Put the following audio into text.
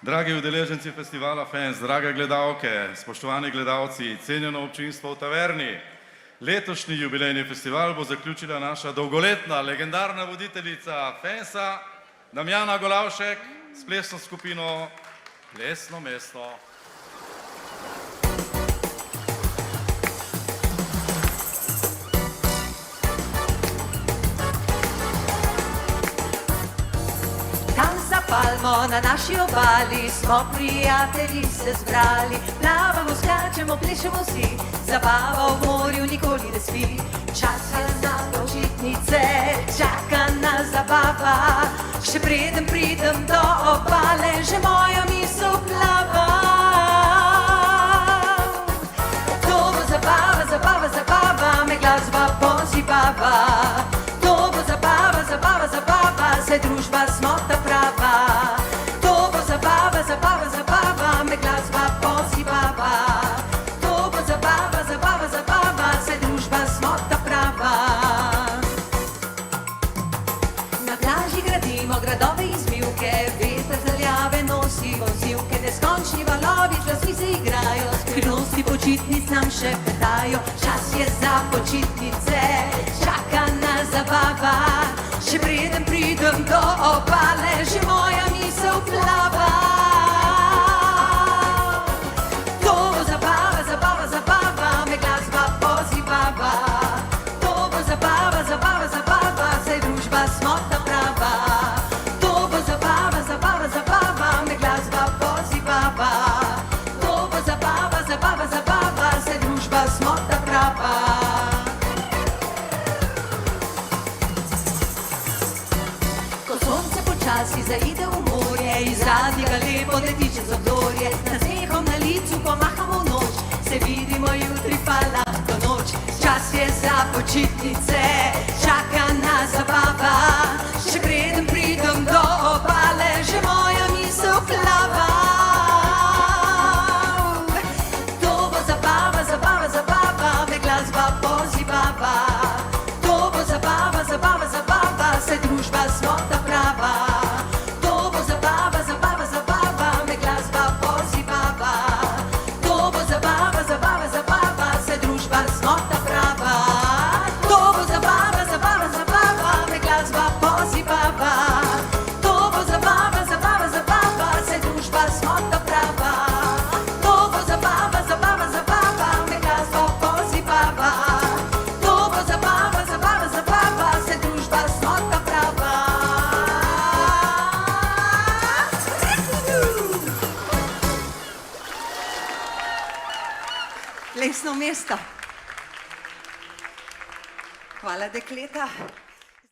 Dragi udeleženci festivala Fens, drage gledalke, spoštovani gledalci, cenjeno občinstvo v taverni. Letošnji jubilejni festival bo zaključila naša dolgoletna, legendarna voditeljica Fensa, Damjana Golavšek, s plesno skupino Plesno mesto. Palmo na naši obali, smo prijatelji se zbrali, plavamo, skačemo, plešemo si, zabava v morju nikoli ne spi. Čas je za počitnice, čaka nas zabava, še preden pridem do obale, že moja misel plava. To bo zabava, zabava, zabava, me glasba pozibava. To bo zabava, zabava, zabava, saj družba smo ta prava. To bo zabava, zabava, zabava, me glasba pozibava. To bo zabava, zabava, zabava, saj družba smo ta prava. Na plaži gradimo gradove iz mivke, veter zaljave nosi vozilke, neskončni valovi glasbi se igrajo, skrivnosti počitnic nam še petajo. Čas je za počitnice, čaka nas zabava, še preden pridem do obale, že moja misel plava. To bo zabava, zabava, zabava, me glasba pozibava. To bo zabava, zabava, zabava, saj družba smo ta prava. To bo zabava, zabava, zabava, me glasba pozibava. To bo zabava, zabava, zabava, saj družba smo ta prava. Počasi zaide v morje, iz radija lepo leti čez obzorje, na smehom na licu pomahamo v noč, se vidimo jutri pa lahko noč. Čas je za počitnice, čaka nas zabava, še preden pridem do obale, že moja misel plava. To bo zabava, zabava, zabava, me glasba pozibava. To bo zabava, zabava, zabava, saj družba smo ta prava. Plesno mesto. Hvala, dekleta.